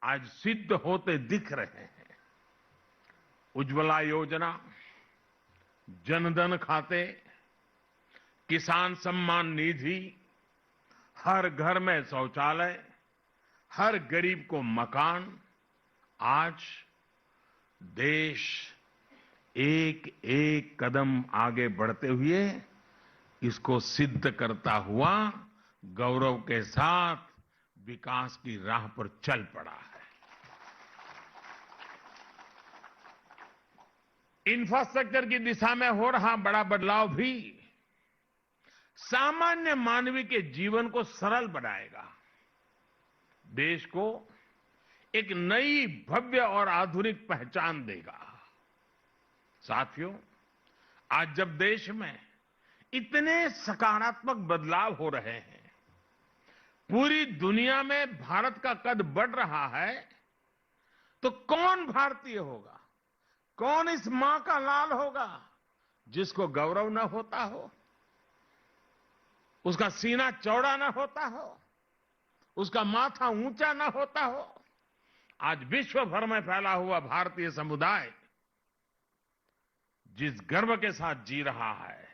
आज सिद्ध होते दिख रहे हैं। उज्ज्वला योजना, जनधन खाते, किसान सम्मान निधि, हर घर में शौचालय, हर गरीब को मकान। आज देश एक एक कदम आगे बढ़ते हुए इसको सिद्ध करता हुआ गौरव के साथ विकास की राह पर चल पड़ा है। इंफ्रास्ट्रक्चर की दिशा में हो रहा बड़ा बदलाव भी सामान्य मानवीय के जीवन को सरल बनाएगा, देश को एक नई भव्य और आधुनिक पहचान देगा। साथियों, आज जब देश में इतने सकारात्मक बदलाव हो रहे हैं, पूरी दुनिया में भारत का कद बढ़ रहा है, तो कौन भारतीय होगा, कौन इस मां का लाल होगा जिसको गौरव न होता हो, उसका सीना चौड़ा न होता हो, उसका माथा ऊंचा न होता हो। आज विश्व भर में फैला हुआ भारतीय समुदाय जिस गर्व के साथ जी रहा है,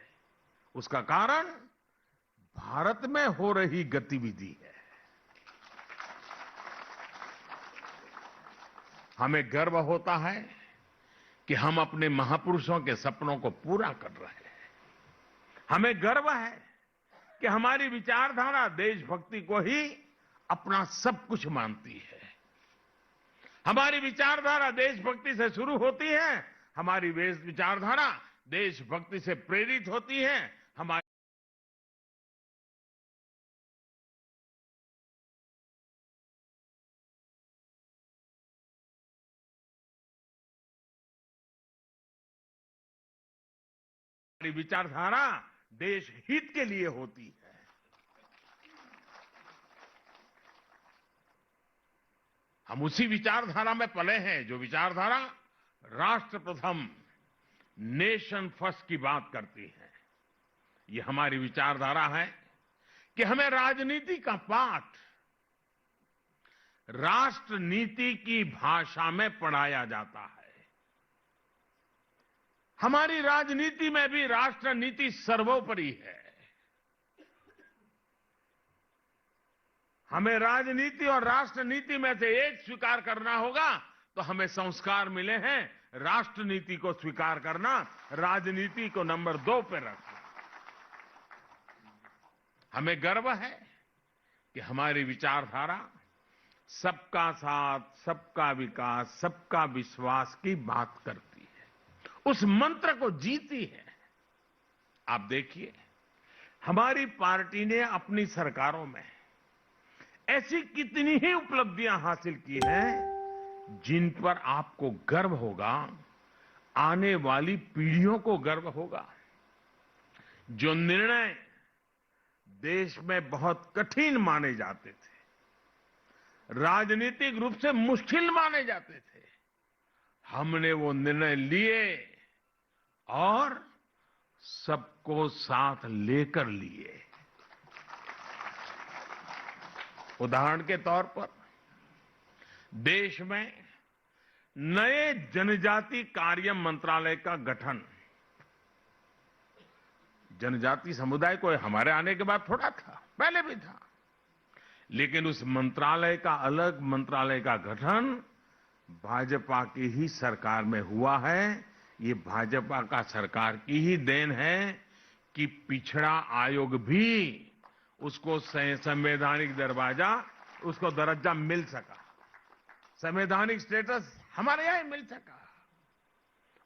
उसका कारण भारत में हो रही गतिविधि है। हमें गर्व होता है कि हम अपने महापुरुषों के सपनों को पूरा कर रहे हैं। हमें गर्व है कि हमारी विचारधारा देशभक्ति को ही अपना सब कुछ मानती है। हमारी विचारधारा देशभक्ति से शुरू होती है, हमारी विचारधारा देशभक्ति से प्रेरित होती है। हमारी विचारधारा देश हित के लिए होती है। हम उसी विचारधारा में पले हैं जो विचारधारा राष्ट्र प्रथम, नेशन फर्स्ट की बात करती है। ये हमारी विचारधारा है कि हमें राजनीति का पाठ राष्ट्र नीति की भाषा में पढ़ाया जाता है। हमारी राजनीति में भी राष्ट्र नीति सर्वोपरि है। हमें राजनीति और राष्ट्र नीति में से एक स्वीकार करना होगा, तो हमें संस्कार मिले हैं राष्ट्र नीति को स्वीकार करना, राजनीति को नंबर 2 पे रखना। हमें गर्व है कि हमारी विचारधारा सबका साथ, सबका विकास, सबका विश्वास की बात करती है, उस मंत्र को जीती है। आप देखिए, हमारी पार्टी ने अपनी सरकारों में ऐसी कितनी ही उपलब्धियां हासिल की हैं जिन पर आपको गर्व होगा, आने वाली पीढ़ियों को गर्व होगा। जो निर्णय देश में बहुत कठिन माने जाते थे, राजनीतिक रूप से मुश्किल माने जाते थे, हमने वो निर्णय लिए और सबको साथ लेकर लिए। उदाहरण के तौर पर देश में नए जनजाति कार्य मंत्रालय का गठन, जनजाति समुदाय को हमारे आने के बाद थोड़ा था, पहले भी था, लेकिन उस मंत्रालय का, अलग मंत्रालय का गठन भाजपा की ही सरकार में हुआ है। ये भाजपा का सरकार की ही देन है कि पिछड़ा आयोग भी उसको संवैधानिक दर्जा मिल सका, संवैधानिक स्टेटस हमारे यहां मिल सका।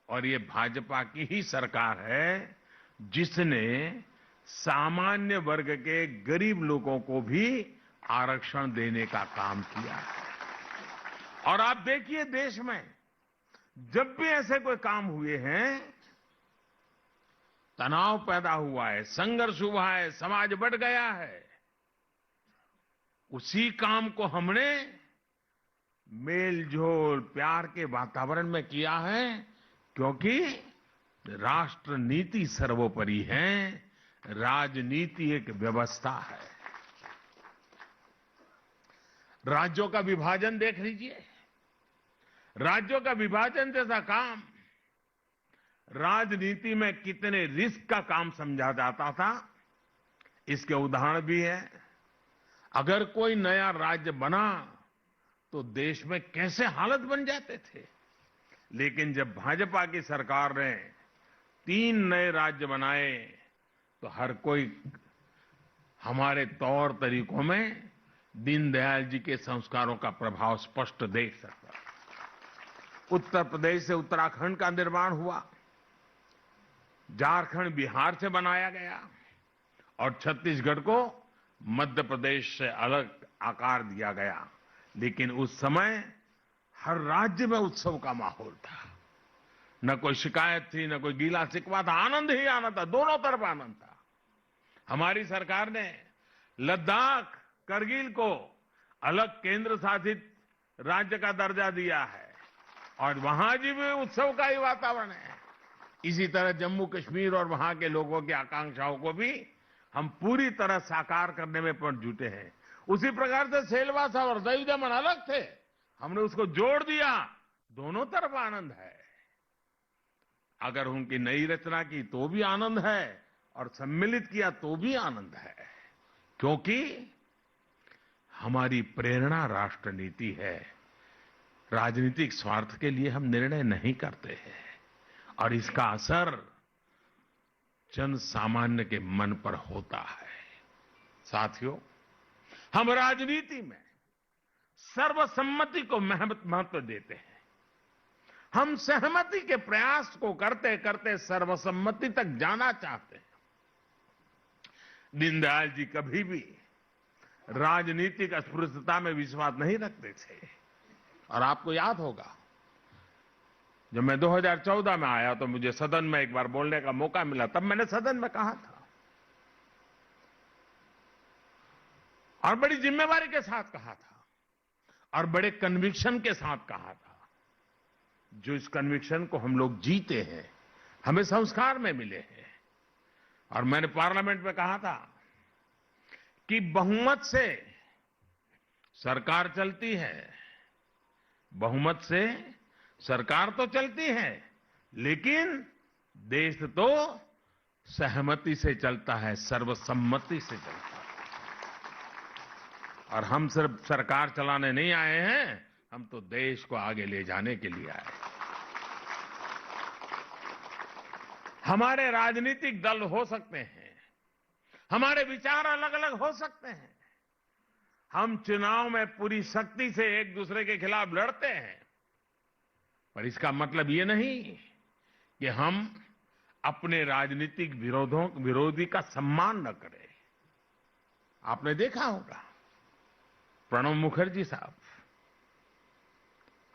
और ये भाजपा की ही सरकार है जिसने सामान्य वर्ग के गरीब लोगों को भी आरक्षण देने का काम किया है। और आप देखिए, देश में जब भी ऐसे कोई काम हुए हैं, तनाव पैदा हुआ है, संघर्ष हुआ है, समाज बढ़ गया है, उसी काम को हमने मेल-जोल, प्यार के वातावरण में किया है, क्योंकि राष्ट्र नीति सर्वोपरि है, राजनीति एक व्यवस्था है। राज्यों का विभाजन देख लीजिए। राज्यों का विभाजन जैसा काम राजनीति में कितने रिस्क का काम समझा जाता था, इसके उदाहरण भी है। अगर कोई नया राज्य बना तो देश में कैसे हालत बन जाते थे। लेकिन जब भाजपा की सरकार ने 3 नए राज्य बनाए तो हर कोई हमारे तौर तरीकों में दीनदयाल जी के संस्कारों का प्रभाव स्पष्ट देख सकता। उत्तर प्रदेश से उत्तराखंड का निर्माण हुआ, झारखंड बिहार से बनाया गया और छत्तीसगढ़ को मध्य प्रदेश से अलग आकार दिया गया। लेकिन उस समय हर राज्य में उत्सव का माहौल था। न कोई शिकायत थी, न कोई गीला शिकवा था, आनंद ही आनंद था, दोनों तरफ आनंद था। हमारी सरकार ने लद्दाख, करगिल को अलग केंद्र शासित राज्य का दर्जा दिया है और वहां जी भी उत्सव का ही वातावरण है। इसी तरह जम्मू कश्मीर और वहां के लोगों की आकांक्षाओं को भी हम पूरी तरह साकार करने में पर जुटे हैं। उसी प्रकार से सेलवासा और दई दमन अलग थे, हमने उसको जोड़ दिया, दोनों तरफ आनंद है। अगर उनकी नई रचना की तो भी आनंद है और सम्मिलित किया तो भी आनंद है, क्योंकि हमारी प्रेरणा राष्ट्र नीति है। राजनीतिक स्वार्थ के लिए हम निर्णय नहीं करते हैं और इसका असर जन सामान्य के मन पर होता है। साथियों, हम राजनीति में सर्वसम्मति को महत्व देते हैं। हम सहमति के प्रयास को करते करते सर्वसम्मति तक जाना चाहते हैं। दीनदयाल जी कभी भी राजनीतिक अस्पृश्यता में विश्वास नहीं रखते थे। और आपको याद होगा, जब मैं 2014 में आया तो मुझे सदन में एक बार बोलने का मौका मिला। तब मैंने सदन में कहा था और बड़ी जिम्मेवारी के साथ कहा था और बड़े कन्विक्शन के साथ कहा था। जो इस कन्विक्शन को हम लोग जीते हैं, हमें संस्कार में मिले हैं। और मैंने पार्लियामेंट में कहा था कि बहुमत से सरकार चलती है, बहुमत से सरकार तो चलती है, लेकिन देश तो सहमति से चलता है, सर्वसम्मति से चलता है। और हम सिर्फ सरकार चलाने नहीं आए हैं, हम तो देश को आगे ले जाने के लिए आए। हमारे राजनीतिक दल हो सकते हैं, हमारे विचार अलग अलग हो सकते हैं, हम चुनाव में पूरी शक्ति से एक दूसरे के खिलाफ लड़ते हैं, पर इसका मतलब ये नहीं कि हम अपने राजनीतिक विरोधी का सम्मान न करें। आपने देखा होगा, प्रणब मुखर्जी साहब,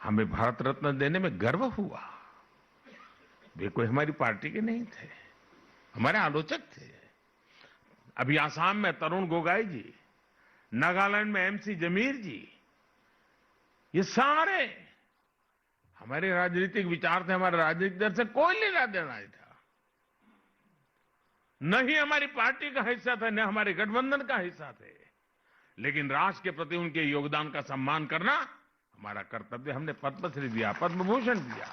हमें भारत रत्न देने में गर्व हुआ। वे कोई हमारी पार्टी के नहीं थे, हमारे आलोचक थे। अभी आसाम में तरुण गोगोई जी, नागालैंड में एमसी जमीर जी, ये सारे हमारे राजनीतिक विचार थे, हमारे राजनीतिक दल से कोई लेना देना नहीं था। न ही हमारी पार्टी का हिस्सा थे, न हमारे गठबंधन का हिस्सा थे। लेकिन राष्ट्र के प्रति उनके योगदान का सम्मान करना हमारा कर्तव्य। हमने पद्मश्री दिया, पद्म भूषण दिया।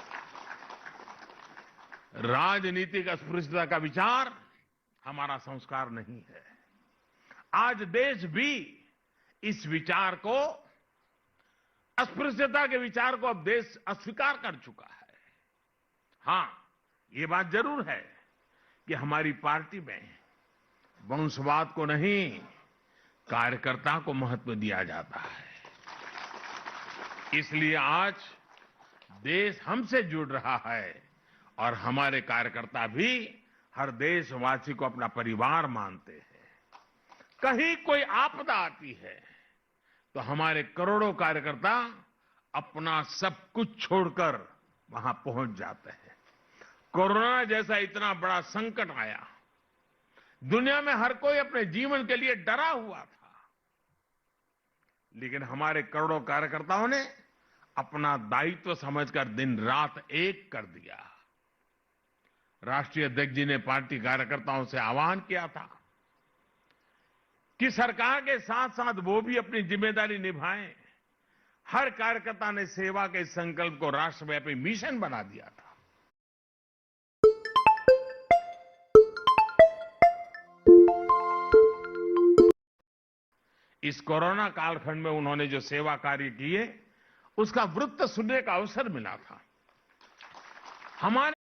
राजनीतिक अस्पृश्यता का विचार हमारा संस्कार नहीं है। आज देश भी इस विचार को, अस्पृश्यता के विचार को अब देश अस्वीकार कर चुका है। हां, ये बात जरूर है कि हमारी पार्टी में वंशवाद को नहीं, कार्यकर्ता को महत्व दिया जाता है। इसलिए आज देश हमसे जुड़ रहा है और हमारे कार्यकर्ता भी हर देशवासी को अपना परिवार मानते हैं। कहीं कोई आपदा आती है तो हमारे करोड़ों कार्यकर्ता अपना सब कुछ छोड़कर वहां पहुंच जाते हैं। कोरोना जैसा इतना बड़ा संकट आया, दुनिया में हर कोई अपने जीवन के लिए डरा हुआ था, लेकिन हमारे करोड़ों कार्यकर्ताओं ने अपना दायित्व समझकर दिन रात एक कर दिया। राष्ट्रीय अध्यक्ष जी ने पार्टी कार्यकर्ताओं से आह्वान किया था कि सरकार के साथ साथ वो भी अपनी जिम्मेदारी निभाएं। हर कार्यकर्ता ने सेवा के इस संकल्प को राष्ट्रव्यापी मिशन बना दिया था। इस कोरोना कालखंड में उन्होंने जो सेवा कार्य किए, उसका वृत्त सुनने का अवसर मिला था। हमारे